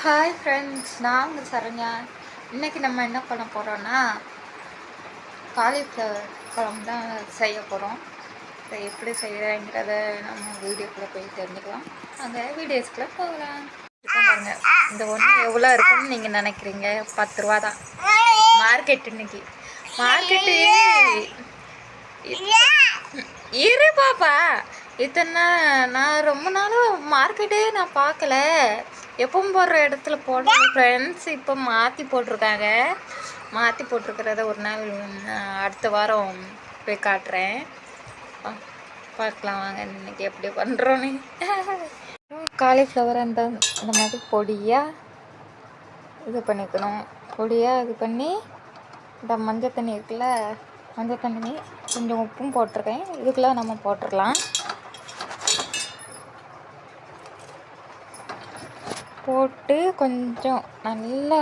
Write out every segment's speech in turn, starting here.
Hi friends, நான் உங்கள் சரண்யா. இன்றைக்கி நம்ம என்ன பண்ண போகிறோன்னா காலிஃப்ளவர் குழம்பு தான் செய்ய போகிறோம். இதை எப்படி செய்கிறேங்கிறத நம்ம வீடியோக்குள்ளே போய் தெரிஞ்சுக்கலாம். அந்த வீடியோஸ்குள்ளே போகலாம். பாருங்க, இந்த ஒன்று எவ்வளோ இருக்குன்னு நீங்கள் நினைக்கிறீங்க? 10 ரூபா தான். மார்க்கெட் இன்னைக்கு மார்க்கெட்டு இரு பாப்பா. இத்தனை நான் ரொம்ப நாளும் மார்க்கெட்டே நான் பார்க்கல. எப்பவும் போடுற இடத்துல போடுற ஃப்ரெண்ட்ஸ் இப்போ மாற்றி போட்டிருக்காங்க. மாற்றி போட்டிருக்கிறத ஒரு நாள் அடுத்த வாரம் போய் காட்டுறேன். பார்க்கலாம் வாங்க இன்றைக்கி எப்படி பண்ணுறோன்னு. காலிஃப்ளவர் அந்த மாதிரி பொடியாக இது பண்ணிக்கணும். பொடியாக இது பண்ணி இந்த மஞ்சள் தண்ணி இருக்குல்ல, மஞ்சள் தண்ணி கொஞ்சம் உப்பும் போட்டிருக்கேன். இதுக்குள்ளே நம்ம போட்டுடலாம். போட்டு கொஞ்சம் நல்லா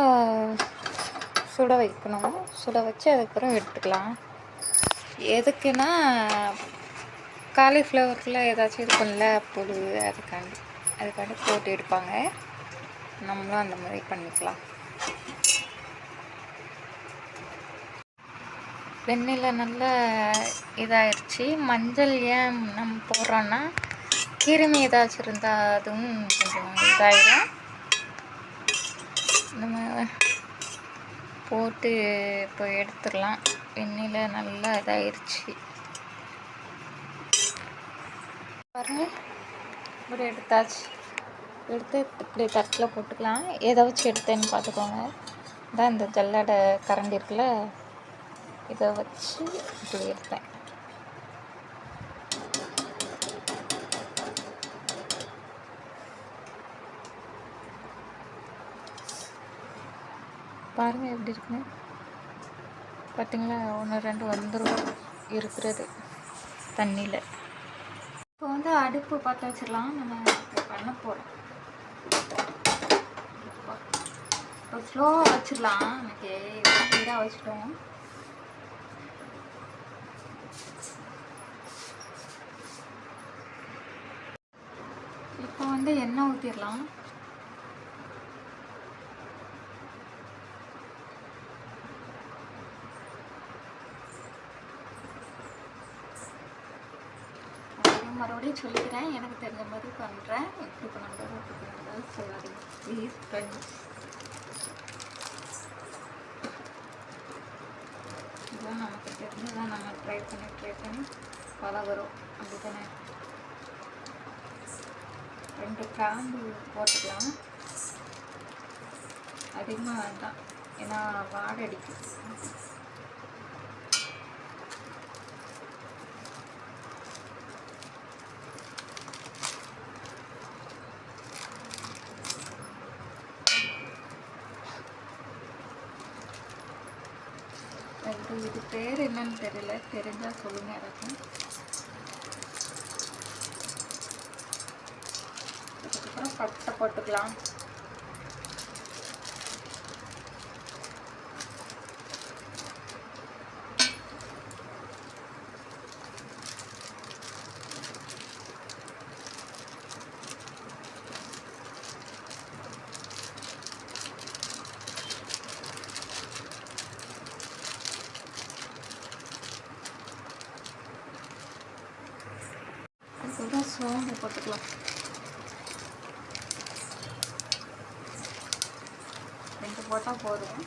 சுட வைக்கணும். சுட வச்சு அதுக்கப்புறம் எடுத்துக்கலாம். எதுக்குன்னா காலிஃப்ளவரில் ஏதாச்சும் இருக்கும்ல புழு, அதுக்காண்டி போட்டு எடுப்பாங்க. நம்மளும் அந்த மாதிரி பண்ணிக்கலாம். வெண்ணெயில் நல்லா இதாகிடுச்சு. மஞ்சள் ஏன் நம்ம போடுறோன்னா கிருமி ஏதாச்சும் இருந்தால் அதுவும் கொஞ்சம் இதாகிடும். நம்ம போட்டு இப்போ எடுத்துடலாம். வெண்ணெயில் நல்லா இதாகிடுச்சு பாருங்கள். இப்படி எடுத்தாச்சு. எடுத்து இப்படி தட்டில் போட்டுக்கலாம். எதை வச்சு எடுத்தேன்னு பார்த்துக்கோங்க. இதான் இந்த ஜல்லடை கரண்டி இருக்குல்ல, இதை வச்சு இப்படி எடுத்தேன். பாருங்கள் எப்படி இருக்குன்னு. பார்த்தீங்களா, 1 2 வந்துடும் இருக்கிறது தண்ணியில். இப்போ வந்து அடுப்பு பற்ற வச்சிடலாம். நம்ம பண்ண போகிறோம். இப்போ ஸ்லோவாக வச்சிடலாம். எனக்கு ஸ்பீடாக வச்சுட்டோம். இப்போ வந்து எண்ணெய் ஊற்றிடலாம். மறுபடியும் சொல்லிக்கிறேன், எனக்கு தெரிஞ்ச மாதிரி பண்ணுறேன். எப்படி பண்ணுறது எப்படி பண்ணுறது சொல்லாதீங்க ப்ளீஸ் ஃப்ரெண்ட்ஸ். இதெல்லாம் நமக்கு தெரிஞ்சதான் நம்ம ட்ரை பண்ணி பழகுறோம். அப்படி தானே. 2 கிராம்பு போட்டுக்கலாம். அதிகமாக வேண்டாம், ஏன்னா வாடை அடிக்கும். இது பேர் என்னன்னு தெரியல, தெரிஞ்சால் சொல்லுங்கள் யாராச்சும். அதுக்கப்புறம் பட்டை போட்டுக்கலாம். அதுக்கப்புறம் சோம்பு போட்டுக்கலாம். 2 போட்டால் போதும்.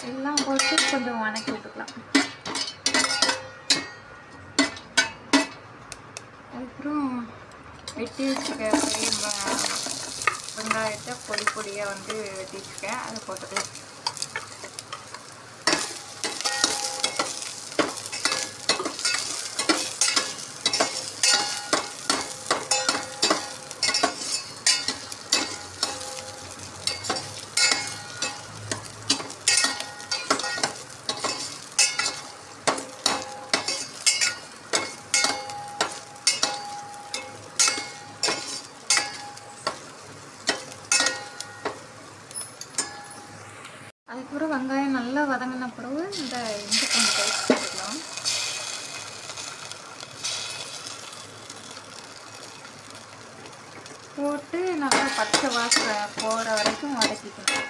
எல்லாம் போட்டு கொஞ்சம் வணக்கி விட்டுக்கலாம். அதுக்கப்புறம் வெட்டி வச்சுக்க வெங்காயத்தை பொடியாக வந்து வெட்டி வச்சுக்கேன். அதை போட்டுக்கலாம். அதுக்கப்புறம் வெங்காயம் நல்லா வதங்கின பிறகு இந்த இஞ்சி பூண்டு பேஸ்ட் போட்டுக்கலாம். போட்டு நல்லா பச்சை வாசனை போகிற வரைக்கும் வதக்கிக்கணும்.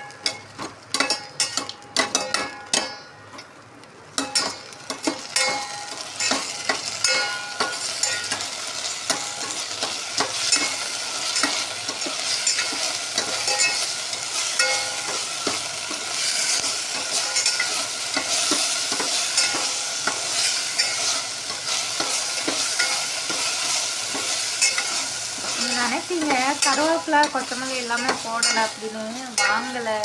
நினைப்பீங்க கருவேப்பிலை கொத்தமல்லி எல்லாமே போடலை அப்படின்னு, வாங்கலை.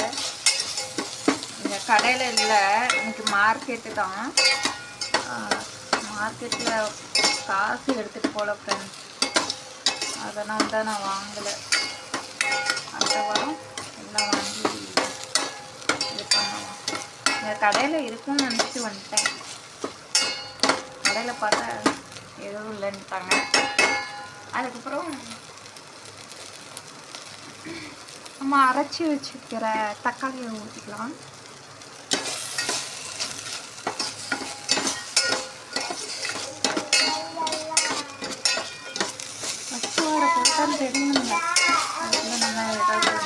இந்த கடையில் இல்லை, இன்னைக்கு மார்க்கெட்டு தான். மார்க்கெட்டில் காசு எடுத்துகிட்டு போகல ஃப்ரெண்ட்ஸ், அதனால தான் நான் வாங்கலை. அடுத்த வாரம் எல்லாம் வாங்கி இது பண்ணலாம். இந்த கடையில் இருக்குன்னு நினச்சிட்டு வந்துட்டேன். கடையில் பார்த்தா எதுவும் இல்லைன்ட்டாங்க. அதுக்கப்புறம் நம்ம அரைச்சி வச்சுக்கிற தக்காளியை ஊற்றிக்கலாம். பச்சை வாடை போட்டால் தெரியுங்களா, அதுக்குள்ள நம்ம ஏதாவது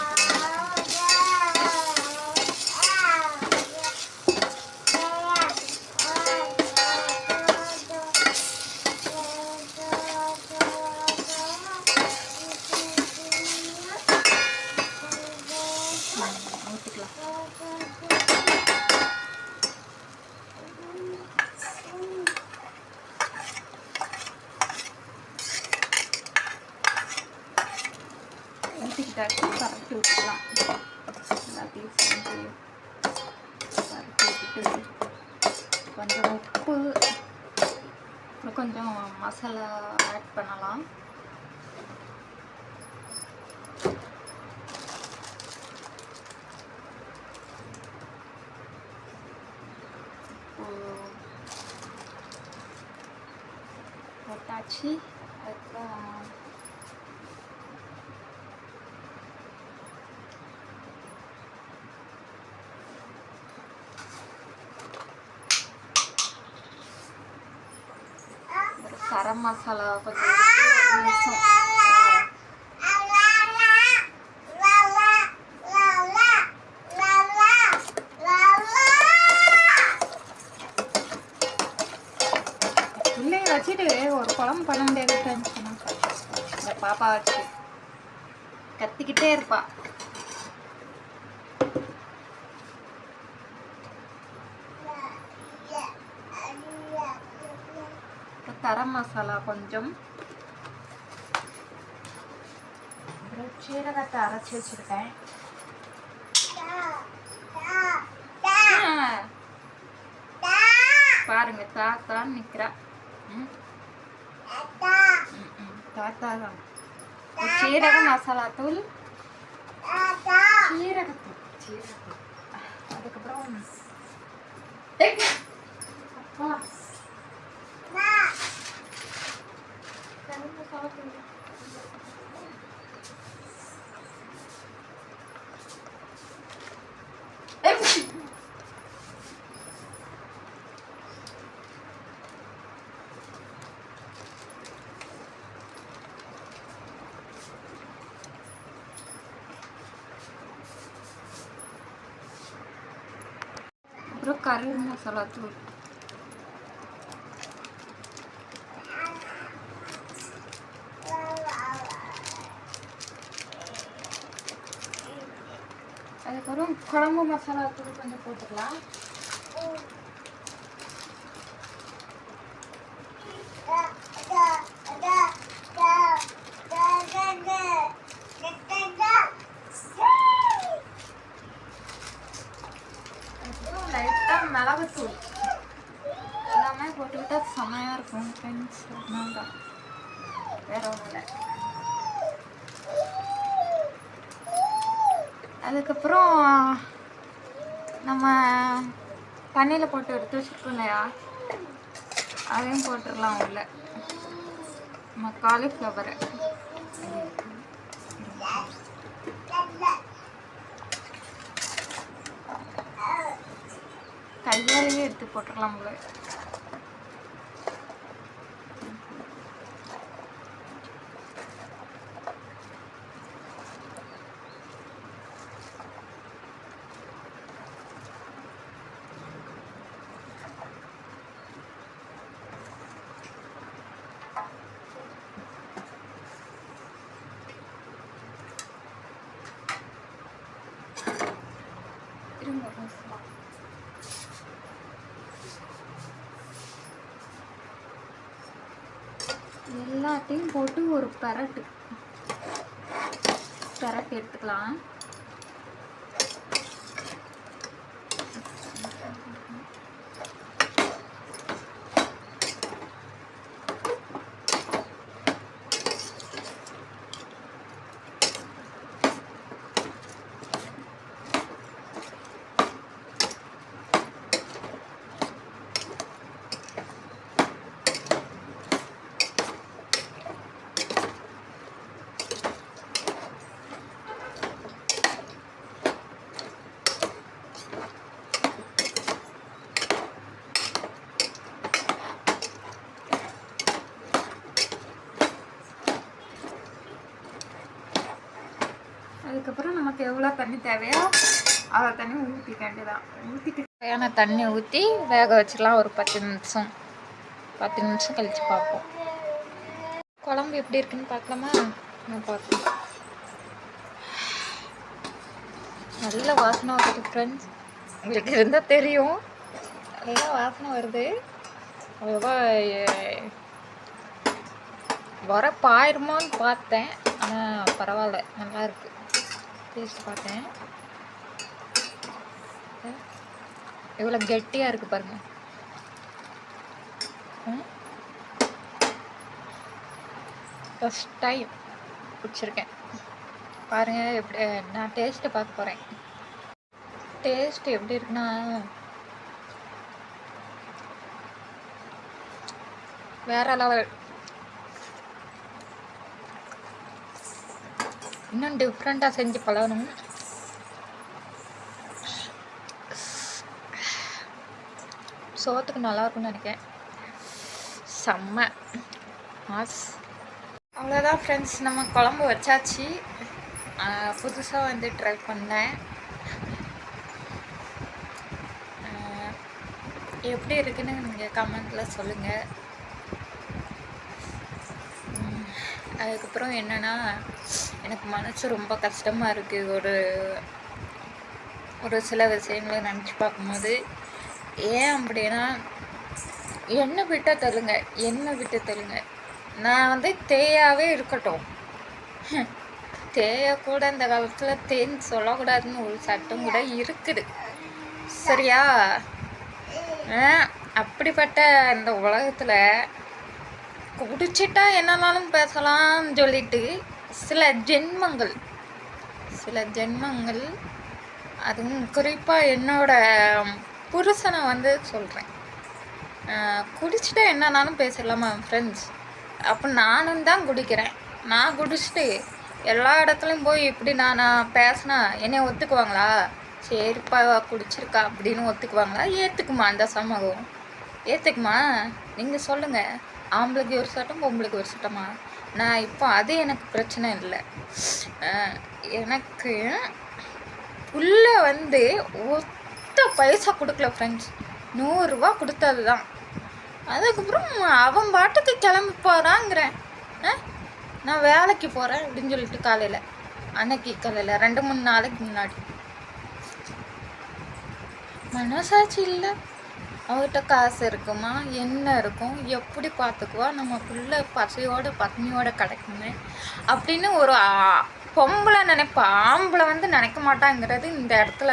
பரட்டி விட்டுக்கலாம். எல்லாத்தையும் செஞ்சு பரட்டி விட்டுட்டு கொஞ்சம் உப்பு, கொஞ்சம் மசாலா ஆட் பண்ணலாம். போட்டாச்சு. அதுக்கப்புறம் கரம் மசாலா கொஞ்சம் பிள்ளைய வச்சுட்டு ஒரு குழம்பு பண்ண முடியாது ஃப்ரெண்ட்ஸ். இந்த பாப்பா வச்சு கத்திக்கிட்டே இருப்பா. கரம் மசாலா கொஞ்சம், சீரகத்தை அரைச்சி வச்சிருக்கேன். பாருங்க தாத்தான்னு நிக்கிறா. தாத்தா தான். சீரக மசாலா தூள், சீரகத்தூள், சீரகத்தூள். அதுக்கப்புறம் அப்புறம் கறி மசாலா தூள். அதுக்கப்புறம் குழம்பு மசாலா தூள் கொஞ்சம் போட்டுக்கலாம். லைட்டாக மிளகுத்தூள் எல்லாமே போட்டுக்கிட்டா செமையாக இருக்கும் ஃப்ரெண்ட்ஸ். அதனால தான், வேற ஒன்றும் இல்லை. அதுக்கப்புறம் நம்ம தண்ணியில் போட்டு எடுத்து வச்சுருக்கோம் இல்லையா, அதையும் போட்டுடலாம் உள்ள. நம்ம காலிஃப்ளவரை கையாலேயே எடுத்து போட்டுடலாம் போல. எல்லாத்தையும் போட்டு ஒரு பெரட்டு எடுத்துக்கலாம். அதுக்கப்புறம் நமக்கு எவ்வளோ தண்ணி தேவையோ அவ்வளோ தண்ணி ஊற்றிக்க வேண்டியதான். ஊற்றிட்டு தேவையான தண்ணி ஊற்றி வேக வச்சிடலாம் ஒரு 10 நிமிஷம். 10 நிமிஷம் கழித்து பார்ப்போம். குழம்பு எப்படி இருக்குன்னு பார்க்கலாமா? நான் பார்க்கலாம். நல்ல வாசனை வருது ஃப்ரெண்ட்ஸ். உங்களுக்கு இருந்தால் தெரியும், நல்ல வாசனை வருது. அவ்வளோவா வர பாயிருமான்னு பார்த்தேன், ஆனால் பரவாயில்ல, நல்லா இருக்கு. டேஸ்ட் பார்த்தேன், எவ்வளோ கெட்டியாக இருக்குது பாருங்கள். ஃபஸ்ட் டைம் குடிச்சிருக்கேன் பாருங்கள். எப்படி நான் டேஸ்ட்டு பார்க்க போகிறேன். டேஸ்ட் எப்படி இருக்குன்னா, வேற லெவல். இன்னும் டிஃப்ரெண்ட்டாக செஞ்சு பழகணும். சோத்துக்கு நல்லாயிருக்கும்னு நினைக்கிறேன். செம்ம மாஸ். அவ்வளோதான் ஃப்ரெண்ட்ஸ், நம்ம குழம்பு வச்சாச்சு. புதுசாக வந்து ட்ரை பண்ணேன். எப்படி இருக்குன்னு நீங்கள் கமெண்ட்டில் சொல்லுங்கள். அதுக்கப்புறம் என்னென்னா, எனக்கு மனசு ரொம்ப கஷ்டமாக இருக்குது. ஒரு சில விஷயங்களை நினச்சி பார்க்கும்போது. ஏன் அப்படின்னா, என்னை விட்டு தள்ளுங்க. நான் வந்து தேயாவே இருக்கட்டும். தேயா கூட இந்த காலத்தில் தேன்னு சொல்லக்கூடாதுன்னு ஒரு சட்டம் கூட இருக்குது, சரியா? அப்படிப்பட்ட இந்த உலகத்தில் குடிச்சிட்டா என்னன்னாலும் பேசலாம்னு சொல்லிட்டு சில ஜென்மங்கள் அதுவும் குறிப்பாக என்னோட புருஷனை வந்து சொல்கிறேன், குடிச்சிட்டா என்னன்னாலும் பேசலாமா ஃப்ரெண்ட்ஸ்? அப்போ நானும் தான் குடிக்கிறேன். நான் குடிச்சிட்டு எல்லா இடத்துலையும் போய் இப்படி நான் பேசினா என்னை ஒத்துக்குவாங்களா? சரிப்பா குடிச்சிருக்கா அப்படின்னு ஒத்துக்குவாங்களா? ஏற்றுக்குமா அந்த சமூகம்? ஏற்றுக்குமா? நீங்கள் சொல்லுங்கள். ஆம்பளைக்கு ஒரு சட்டம், பொம்பளைக்கு ஒரு சட்டமா? நான் இப்போ அது எனக்கு பிரச்சனை இல்லை. எனக்கு உள்ள வந்து ஒத்த பைசா கொடுக்கல ஃப்ரெண்ட்ஸ். 100 ரூபா கொடுத்தது தான். அதுக்கப்புறம் அவன் பாட்டுக்கு கிளம்பி போகிறாங்கிறேன். நான் வேலைக்கு போகிறேன் அப்படின்னு சொல்லிட்டு காலையில் 2-3 நாளைக்கு முன்னாடி மனசாட்சி இல்லை. அவர்கிட்ட காசு இருக்குமா, என்ன இருக்கும், எப்படி பார்த்துக்குவா, நமக்குள்ள பசையோட பத்னியோட கிடைக்குமே அப்படின்னு ஒரு பொம்பளை நினைப்பா. ஆம்பளை வந்து நினைக்க மாட்டாங்கிறது இந்த இடத்துல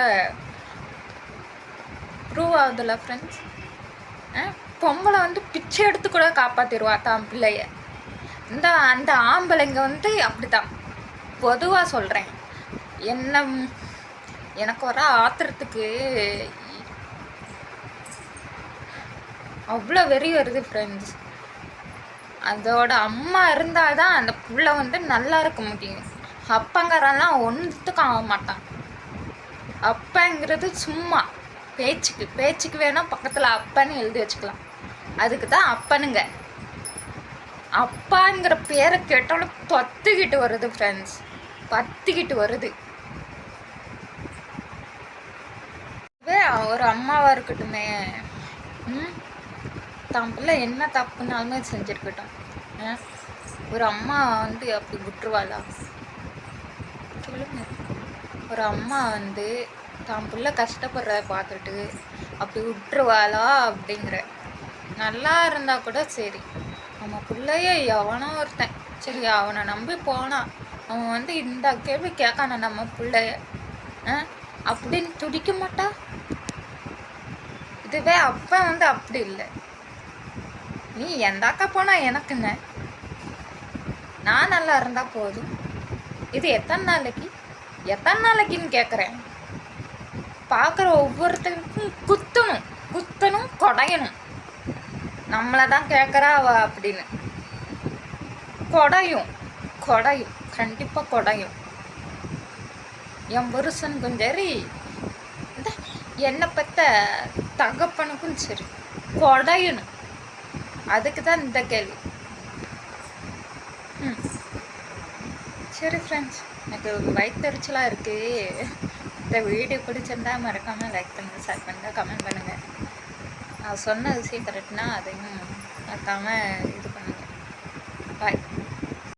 ப்ரூவ் ஆகுதுல்ல ஃப்ரெண்ட்ஸ். பொம்பளை வந்து பிச்சை எடுத்து கூட காப்பாற்றிடுவா தான் பிள்ளைய. அந்த ஆம்பளைங்க வந்து அப்படி தான். பொதுவாக சொல்கிறேன். எனக்கு வர ஆத்திரத்துக்கு அவ்வளோ வெறி வருது ஃப்ரெண்ட்ஸ். அதோட அம்மா இருந்தால் தான் அந்த புள்ள வந்து நல்லா இருக்க முடியும். அப்பங்கிறலாம் ஒன்றுத்துக்கும் ஆக மாட்டான். அப்பங்கிறது சும்மா பேச்சுக்கு வேணால் பக்கத்தில் அப்பன்னு எழுதி வச்சுக்கலாம். அதுக்கு தான் அப்பனுங்க. அப்பாங்கிற பேரை கேட்டாலும் பத்துக்கிட்டு வருது ஃப்ரெண்ட்ஸ், பத்துக்கிட்டு வருது. ஒரு அம்மாவாக இருக்கட்டுமே, தான் பிள்ளை என்ன தப்புனாலுமே செஞ்சுருக்கட்டும், ஒரு அம்மா வந்து அப்படி விட்டுருவாளா சொல்லுங்க? ஒரு அம்மா வந்து தான் பிள்ளை கஷ்டப்படுறத பார்த்துட்டு அப்படி விட்டுருவாளா அப்படிங்கிற. நல்லா இருந்தால் கூட சரி, நம்ம பிள்ளைய எவனோ ஒருத்தன் சரி அவனை நம்பி போனான், அவன் வந்து இந்த கேள்வி கேட்கான நம்ம பிள்ளைய அப்படின்னு துடிக்க மாட்டா? இதுவே அப்பா வந்து அப்படி இல்லை. நீ எந்தாக்கா போனா எனக்குன்னு, நான் நல்லா இருந்தா போதும். இது எத்தனை நாளைக்குன்னு கேட்குறேன். பார்க்குற ஒவ்வொருத்தருக்கும் குத்தணும் கொடையணும். நம்மளை தான் கேட்குறா அவ அப்படின்னு. கொடையும் கண்டிப்பாக கொடையும். என் புருஷனுக்கும் சரி, என்னை பற்ற தகப்பனுக்கும் சரி கொடையணும். அதுக்கு தான் இந்த கேள்வி. சரி ஃப்ரெண்ட்ஸ், எனக்கு வயிற்றுச்சலாக இருக்குது. இந்த வீடியோ பிடிச்சிருந்தா மறக்காமல் லைக் பண்ணுங்கள், ஷேர் பண்ணுங்கள், கமெண்ட் பண்ணுங்கள். நான் சொன்ன விஷயம் கரெக்ட்னா அதையும் மறக்காமல் இது